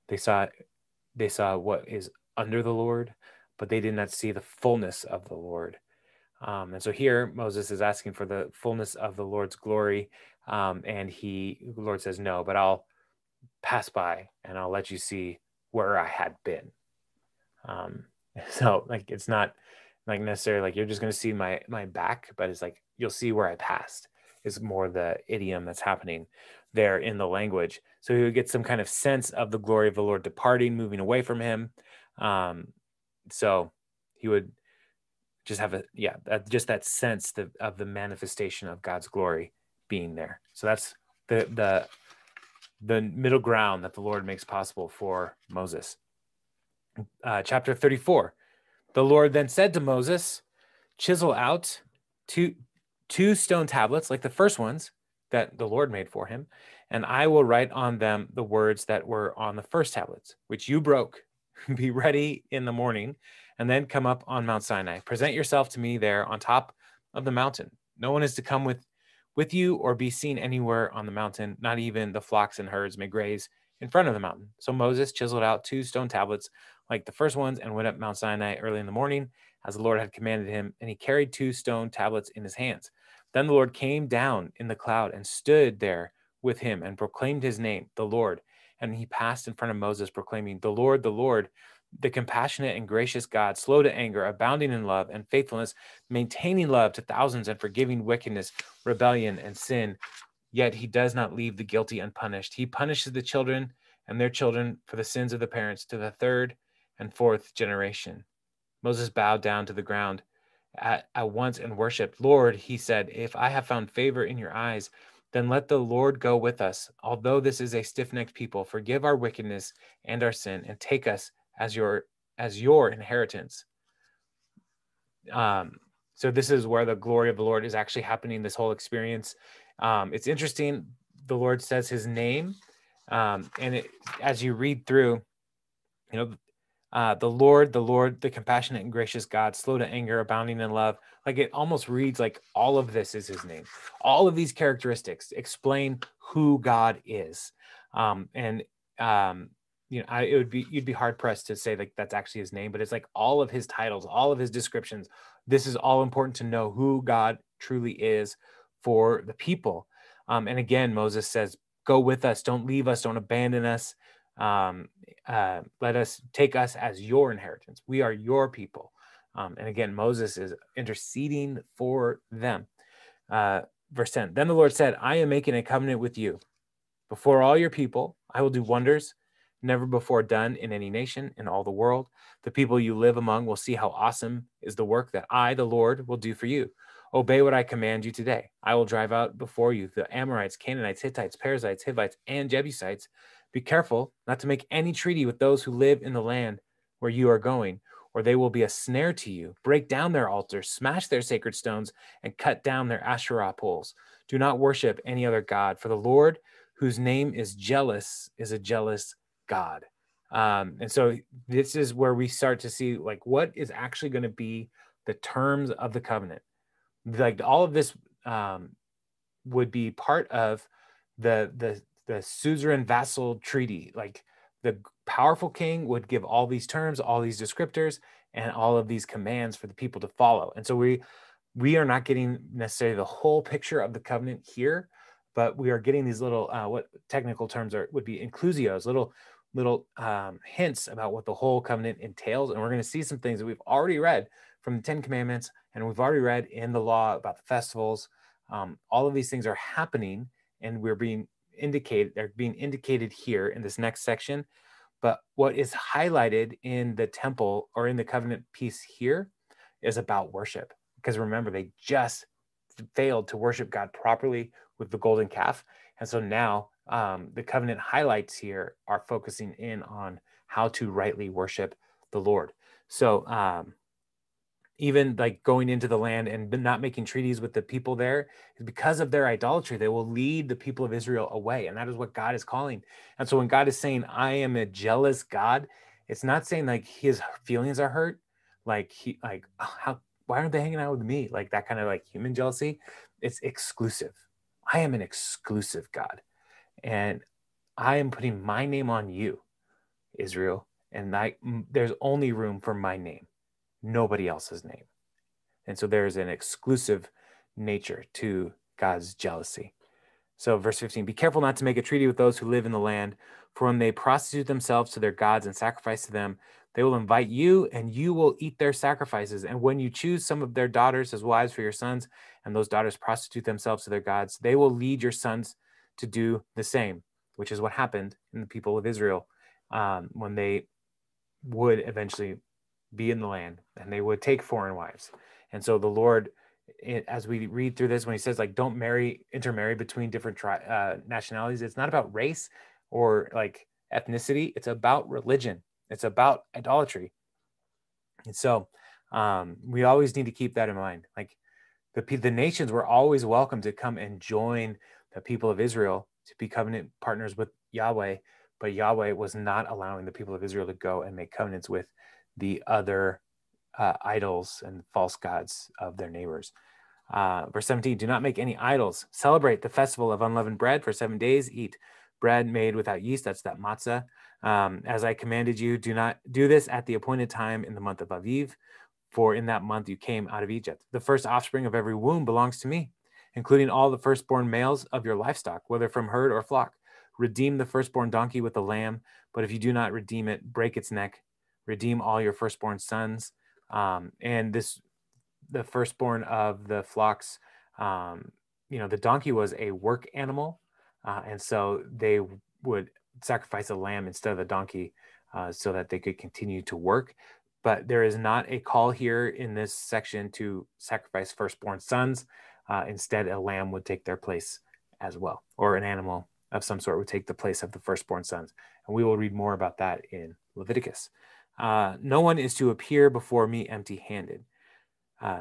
They saw what is under the Lord, but they did not see the fullness of the Lord. And so here Moses is asking for the fullness of the Lord's glory. And the Lord says, no, but I'll pass by and I'll let you see where I had been. So like, it's not like necessarily like you're just going to see my back, but it's like, you'll see where I passed is more the idiom that's happening there in the language. So he would get some kind of sense of the glory of the Lord departing, moving away from him. So he would just have just that sense of the manifestation of God's glory being there. So that's the middle ground that the Lord makes possible for Moses. Chapter 34. The Lord then said to Moses, chisel out two stone tablets like the first ones that the Lord made for him, and I will write on them the words that were on the first tablets, which you broke. Be ready in the morning, and then come up on Mount Sinai. Present yourself to me there on top of the mountain. No one is to come with you or be seen anywhere on the mountain. Not even the flocks and herds may graze in front of the mountain. So Moses chiseled out two stone tablets like the first ones and went up Mount Sinai early in the morning as the Lord had commanded him, and he carried two stone tablets in his hands. Then the Lord came down in the cloud and stood there with him and proclaimed his name, the Lord. And he passed in front of Moses, proclaiming, the Lord, the compassionate and gracious God, slow to anger, abounding in love and faithfulness, maintaining love to thousands and forgiving wickedness, rebellion, and sin. Yet he does not leave the guilty unpunished. He punishes the children and their children for the sins of the parents to the third and fourth generation. Moses bowed down to the ground at once and worshipped. Lord, he said, if I have found favor in your eyes, then let the Lord go with us. Although this is a stiff-necked people, forgive our wickedness and our sin, and take us as your inheritance. So this is where the glory of the Lord is actually happening, this whole experience. It's interesting. The Lord says his name. And as you read through, the Lord, the compassionate and gracious God, slow to anger, abounding in love. Like it almost reads like all of this is his name. All of these characteristics explain who God is. You'd be hard pressed to say like that's actually his name, but it's like all of his titles, all of his descriptions. This is all important to know who God truly is for the people. And again, Moses says, go with us, don't leave us, don't abandon us. Let us take us as your inheritance. We are your people. And again, Moses is interceding for them. Verse 10, then the Lord said, I am making a covenant with you. Before all your people, I will do wonders never before done in any nation in all the world. The people you live among will see how awesome is the work that I, the Lord, will do for you. Obey what I command you today. I will drive out before you the Amorites, Canaanites, Hittites, Perizzites, Hivites, and Jebusites. Be careful not to make any treaty with those who live in the land where you are going, or they will be a snare to you. Break down their altars, smash their sacred stones, and cut down their Asherah poles. Do not worship any other god, for the Lord, whose name is jealous, is a jealous God. And so this is where we start to see like what is actually going to be the terms of the covenant. Like all of this would be part of the suzerain vassal treaty. Like the powerful king would give all these terms, all these descriptors, and all of these commands for the people to follow. And so we are not getting necessarily the whole picture of the covenant here, but we are getting these little what technical terms would be inclusios, little hints about what the whole covenant entails. And we're going to see some things that we've already read from the 10 Commandments, and we've already read in the law about the festivals. All of these things are happening, and they're being indicated here in this next section. But what is highlighted in the temple or in the covenant piece here is about worship. Because remember, they just failed to worship God properly with the golden calf. And so now the covenant highlights here are focusing in on how to rightly worship the Lord. So even like going into the land and not making treaties with the people there is because of their idolatry. They will lead the people of Israel away. And that is what God is calling. And so when God is saying, I am a jealous God, it's not saying like his feelings are hurt. Like why aren't they hanging out with me? Like that kind of like human jealousy. It's exclusive. I am an exclusive God. And I am putting my name on you, Israel. And there's only room for my name, nobody else's name. And so there's an exclusive nature to God's jealousy. So verse 15, be careful not to make a treaty with those who live in the land, for when they prostitute themselves to their gods and sacrifice to them, they will invite you and you will eat their sacrifices. And when you choose some of their daughters as wives for your sons, and those daughters prostitute themselves to their gods, they will lead your sons to do the same, which is what happened in the people of Israel when they would eventually be in the land and they would take foreign wives. And so the Lord, as we read through this, when he says like don't intermarry between different nationalities, it's not about race or like ethnicity. It's about religion. It's about idolatry. And so we always need to keep that in mind. Like the nations were always welcome to come and join the people of Israel to be covenant partners with Yahweh, but Yahweh was not allowing the people of Israel to go and make covenants with the other idols and false gods of their neighbors. Verse 17, do not make any idols. Celebrate the festival of unleavened bread for 7 days. Eat bread made without yeast. That's that matzah. As I commanded you, do not do this at the appointed time in the month of Aviv, for in that month you came out of Egypt. The first offspring of every womb belongs to me, including all the firstborn males of your livestock, whether from herd or flock. Redeem the firstborn donkey with the lamb, but if you do not redeem it, break its neck. Redeem all your firstborn sons. And the firstborn of the flocks, the donkey was a work animal. And so they would sacrifice a lamb instead of the donkey so that they could continue to work. But there is not a call here in this section to sacrifice firstborn sons. Instead, a lamb would take their place as well, or an animal of some sort would take the place of the firstborn sons. And we will read more about that in Leviticus. No one is to appear before me empty-handed.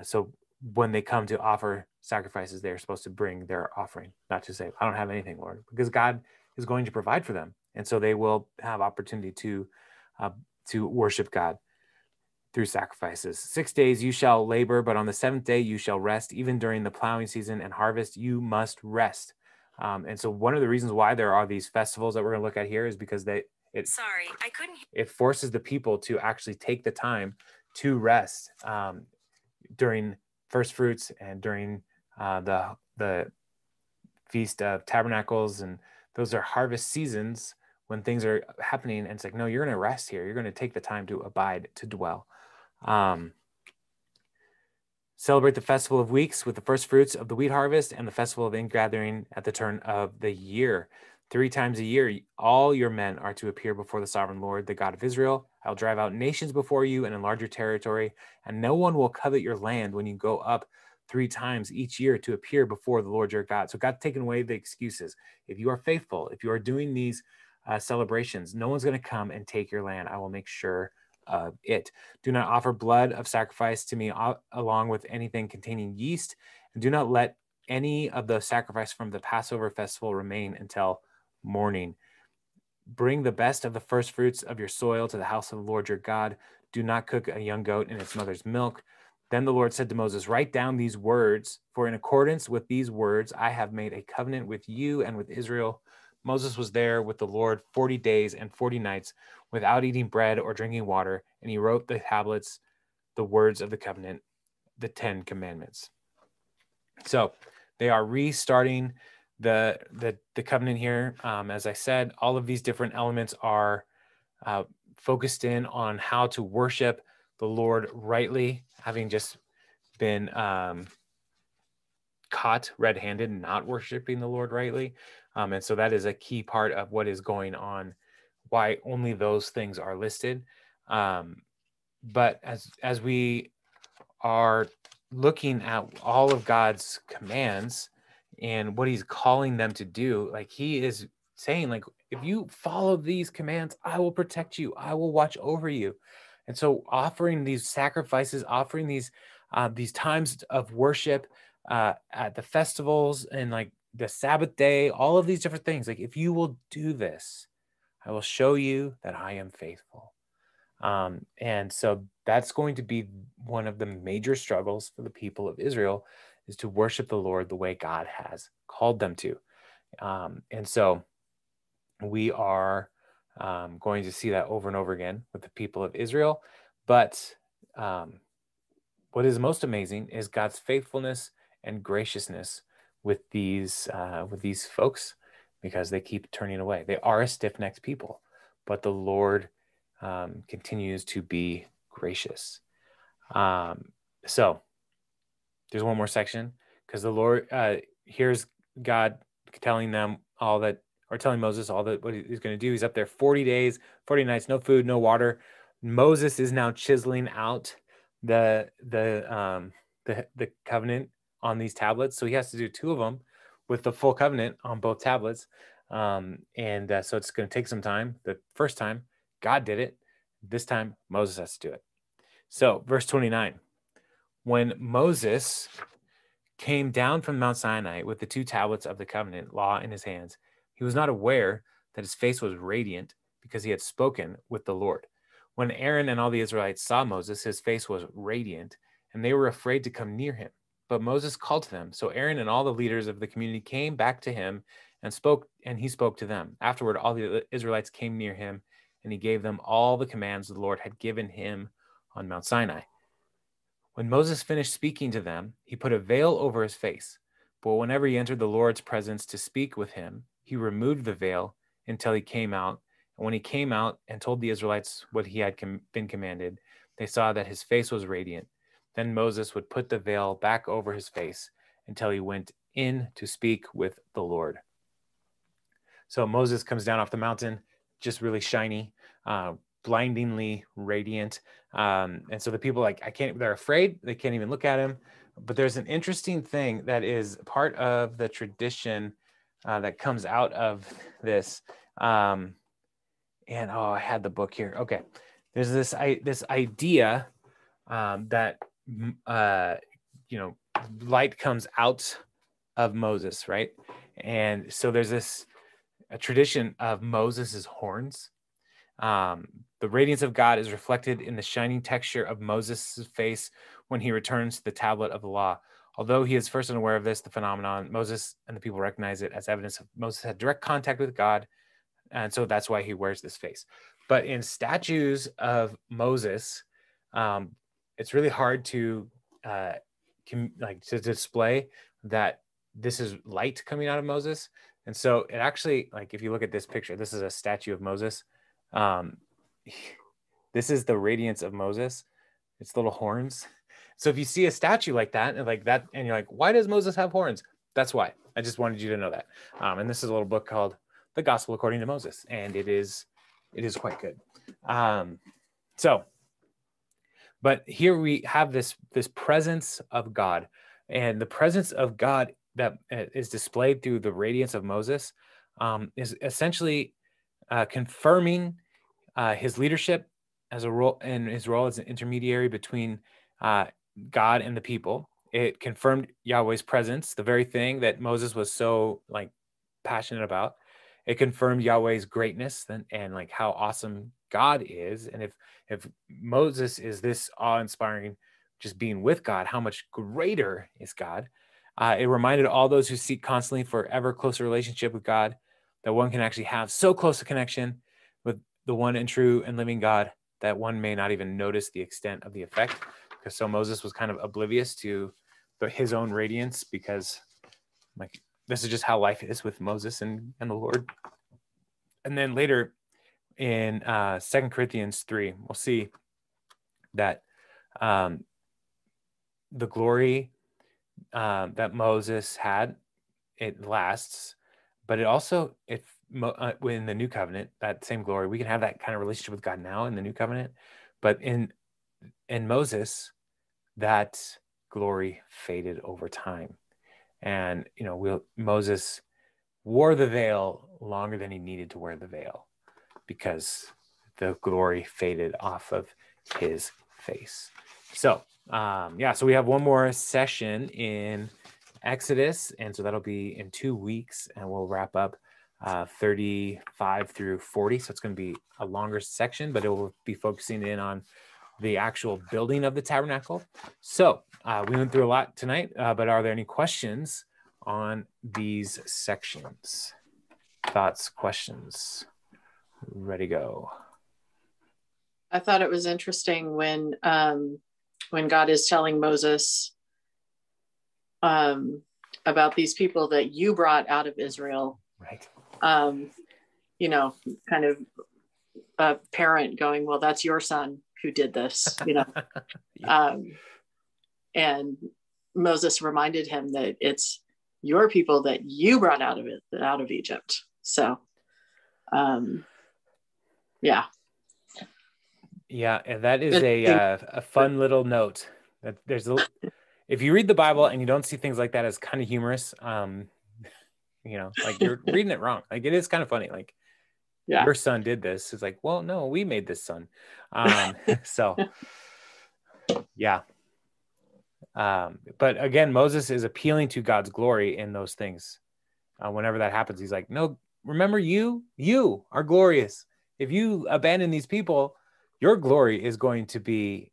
So when they come to offer sacrifices, they're supposed to bring their offering, not to say, I don't have anything, Lord, because God is going to provide for them. And so they will have opportunity to worship God through sacrifices. 6 days you shall labor, but on the seventh day you shall rest. Even during the plowing season and harvest, you must rest. And so one of the reasons why there are these festivals that we're going to look at here is because it forces the people to actually take the time to rest during first fruits and during the Feast of Tabernacles. And those are harvest seasons when things are happening. And it's like, no, you're going to rest here. You're going to take the time to abide, to dwell. Celebrate the festival of weeks with the first fruits of the wheat harvest and the festival of ingathering at the turn of the year. 3 times a year, all your men are to appear before the sovereign Lord, the God of Israel. I'll drive out nations before you and enlarge your territory, and no one will covet your land when you go up 3 times each year to appear before the Lord your God. So God's taken away the excuses. If you are faithful, if you are doing these celebrations, no one's going to come and take your land. I will make sure of it. Do not offer blood of sacrifice to me along with anything containing yeast, and do not let any of the sacrifice from the Passover festival remain until morning. Bring the best of the first fruits of your soil to the house of the Lord your God. Do not cook a young goat in its mother's milk. Then the Lord said to Moses, write down these words, for in accordance with these words, I have made a covenant with you and with Israel. Moses was there with the Lord 40 days and 40 nights without eating bread or drinking water, and he wrote the tablets, the words of the covenant, the 10 commandments. So they are restarting the covenant here. As I said, all of these different elements are focused in on how to worship the Lord rightly, having just been caught red-handed, not worshiping the Lord rightly. And so that is a key part of what is going on, why only those things are listed. But as we are looking at all of God's commands and what he's calling them to do, like he is saying, like, if you follow these commands, I will protect you. I will watch over you. And so offering these sacrifices, offering these times of worship at the festivals and like the Sabbath day, all of these different things. Like, if you will do this, I will show you that I am faithful. And so that's going to be one of the major struggles for the people of Israel, is to worship the Lord the way God has called them to. And so we are going to see that over and over again with the people of Israel. But what is most amazing is God's faithfulness and graciousness with these folks, because they keep turning away. They are a stiff-necked people, but the Lord continues to be gracious. So there's one more section, because the Lord here's God telling them all that, or telling Moses all that what he's going to do. He's up there 40 days, 40 nights, no food, no water. Moses is now chiseling out the covenant on these tablets. So he has to do 2 of them with the full covenant on both tablets. So it's going to take some time. The first time God did it. This time Moses has to do it. So verse 29, when Moses came down from Mount Sinai with the 2 tablets of the covenant law in his hands, he was not aware that his face was radiant, because he had spoken with the Lord. When Aaron and all the Israelites saw Moses, his face was radiant, and they were afraid to come near him. But Moses called to them. So Aaron and all the leaders of the community came back to him and he spoke to them. Afterward, all the Israelites came near him, and he gave them all the commands the Lord had given him on Mount Sinai. When Moses finished speaking to them, he put a veil over his face. But whenever he entered the Lord's presence to speak with him, he removed the veil until he came out. And when he came out and told the Israelites what he had been commanded, they saw that his face was radiant. Then Moses would put the veil back over his face until he went in to speak with the Lord. So Moses comes down off the mountain, just really shiny, blindingly radiant. And so the people, they're afraid. They can't even look at him. But there's an interesting thing that is part of the tradition that comes out of this. I had the book here. Okay. There's this idea that, light comes out of Moses, right? And so there's a tradition of Moses's horns. The radiance of God is reflected in the shining texture of Moses' face when he returns to the tablet of the law. Although he is first unaware of this, the phenomenon, Moses and the people recognize it as evidence of Moses had direct contact with God, and so that's why he wears this face. But in statues of Moses, it's really hard to to display that this is light coming out of Moses. And so it actually, if you look at this picture, this is a statue of Moses. This is the radiance of Moses. It's little horns. So if you see a statue like that, and you're like, why does Moses have horns? That's why. I just wanted you to know that. And this is a little book called The Gospel According to Moses, and it is quite good. But here we have this presence of God, and the presence of God that is displayed through the radiance of Moses is essentially confirming his leadership as a role, and his role as an intermediary between God and the people. It confirmed Yahweh's presence, the very thing that Moses was so passionate about. It confirmed Yahweh's greatness and how awesome God is. And if Moses is this awe-inspiring, just being with God, how much greater is God? It reminded all those who seek constantly for ever closer relationship with God that one can actually have so close a connection with the one and true and living God that one may not even notice the extent of the effect. Because so Moses was kind of oblivious to his own radiance, because this is just how life is with Moses and the Lord. And then later in 2 Corinthians 3, we'll see that the glory that Moses had, it lasts, but it also, in the new covenant, that same glory, we can have that kind of relationship with God now in the new covenant. But in Moses, that glory faded over time. And Moses wore the veil longer than he needed to wear the veil because the glory faded off of his face. So, so we have one more session in Exodus, and so that'll be in 2 weeks, and we'll wrap up 35 through 40. So it's going to be a longer section, but it will be focusing in on the actual building of the tabernacle. So we went through a lot tonight, but are there any questions on these sections? Thoughts, questions? Ready, go. I thought it was interesting when God is telling Moses about these people that you brought out of Israel. Right. Kind of a parent going, well, that's your son who did this, Yeah. And Moses reminded him that it's your people that you brought out of Egypt. So, yeah. Yeah, and that is a fun little note. That if you read the Bible and you don't see things like that as kind of humorous, like you're reading it wrong. Like it is kind of funny. Like, your son did this. It's like, well, no, we made this son. So, yeah. But again, Moses is appealing to God's glory in those things. Whenever that happens, he's like, no, remember you are glorious. If you abandon these people, your glory is going to be,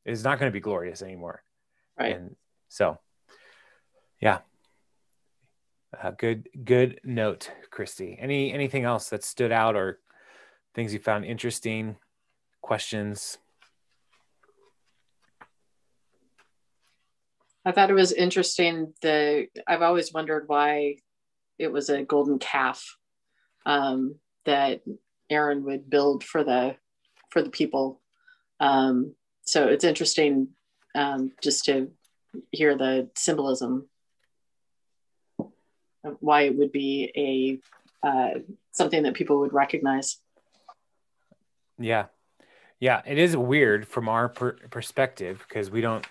is not going to be glorious anymore. Right. And so, yeah. Good note, Christy. Anything else that stood out or things you found interesting? Questions? I thought it was interesting. I've always wondered why it was a golden calf that Aaron would build for the people. So it's interesting just to hear the symbolism of why it would be something that people would recognize. Yeah. It is weird from our perspective because we don't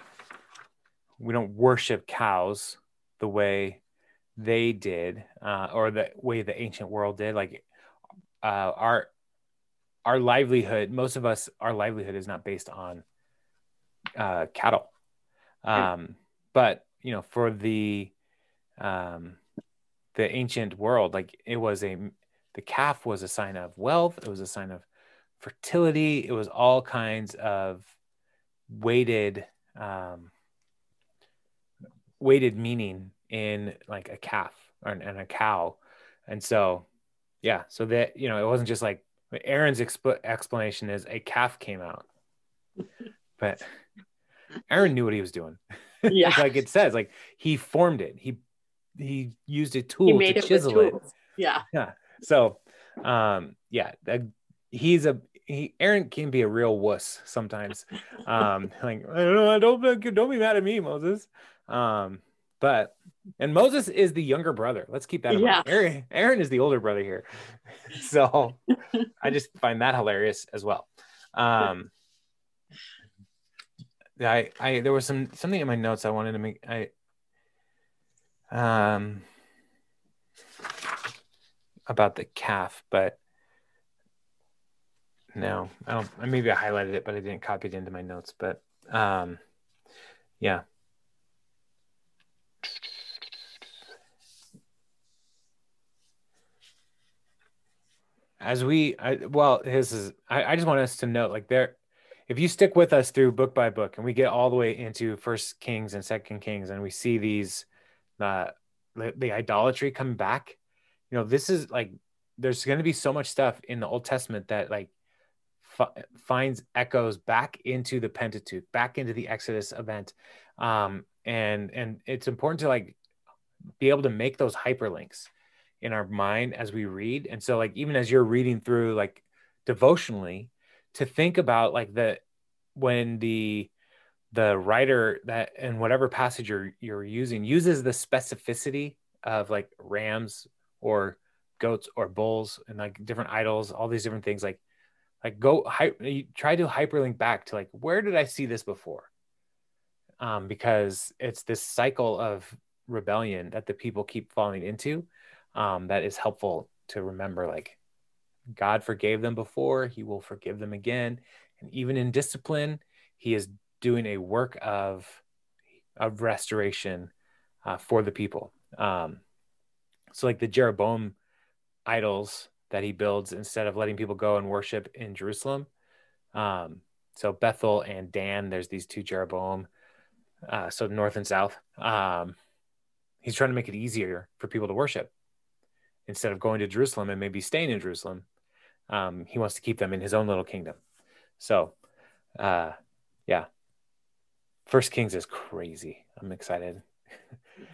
worship cows the way they did, or the way the ancient world did. Like our livelihood, most of us, our livelihood is not based on cattle. But for the ancient world, like the calf was a sign of wealth. It was a sign of fertility. It was all kinds of weighted meaning in like a calf and a cow. And so, yeah, so that, it wasn't just like Aaron's explanation is a calf came out, but Aaron knew what he was doing. Yeah. Like it says, like he formed it. He used a tool to chisel it. Yeah. So, Aaron can be a real wuss sometimes. Like, I don't know, don't be mad at me, Moses. And Moses is the younger brother. Let's keep that in mind. Aaron is the older brother here. So I just find that hilarious as well. There was something in my notes I wanted to make. About the calf, but no, I don't. Maybe I highlighted it, but I didn't copy it into my notes. But yeah. I just want us to note, like, if you stick with us through book by book, and we get all the way into First Kings and Second Kings, and we see these, the idolatry coming back, this is like, there's going to be so much stuff in the Old Testament that like finds echoes back into the Pentateuch, back into the Exodus event, and it's important to like be able to make those hyperlinks in our mind as we read. And so like, even as you're reading through like devotionally, to think about like when the writer that in whatever passage you're using uses the specificity of like rams or goats or bulls and like different idols, all these different things, like try to hyperlink back to like, where did I see this before? Because it's this cycle of rebellion that the people keep falling into. that is helpful to remember. Like, God forgave them before, he will forgive them again. And even in discipline, he is doing a work of restoration for the people. So like the Jeroboam idols that he builds instead of letting people go and worship in Jerusalem. So Bethel and Dan, there's these two Jeroboam, so north and south. He's trying to make it easier for people to worship instead of going to Jerusalem and maybe staying in Jerusalem. He wants to keep them in his own little kingdom. So, yeah, First Kings is crazy. I'm excited.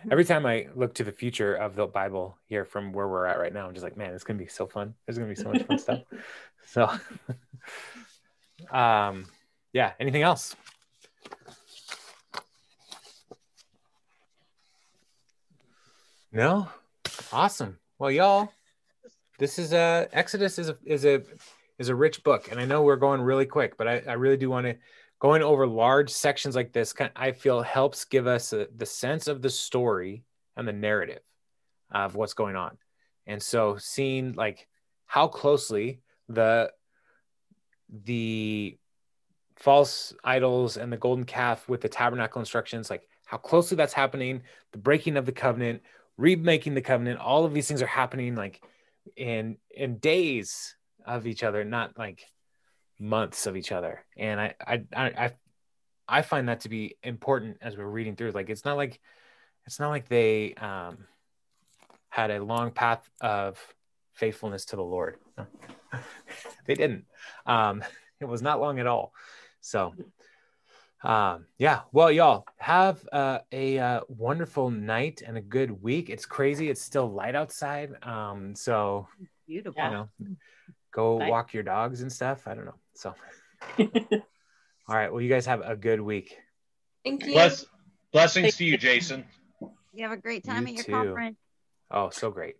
Every time I look to the future of the Bible here from where we're at right now, I'm just like, man, it's going to be so fun. There's going to be so much fun stuff. So, yeah, anything else? No? Awesome. Well, y'all, this is Exodus is a rich book, and I know we're going really quick, but I really do want to going over large sections like this. I feel helps give us the sense of the story and the narrative of what's going on, and so seeing like how closely the false idols and the golden calf with the tabernacle instructions, like how closely that's happening, the breaking of the covenant, remaking the covenant, all of these things are happening like in days of each other, not like months of each other. And I find that to be important as we're reading through. Like it's not like they had a long path of faithfulness to the Lord. They didn't. It was not long at all. So yeah, well, y'all have a wonderful night and a good week. It's crazy. It's still light outside. So beautiful. You know, go walk your dogs and stuff. I don't know. So all right. Well, you guys have a good week. Thank you. Blessings to you, Jason. You have a great time at your too. conference. Oh, so great.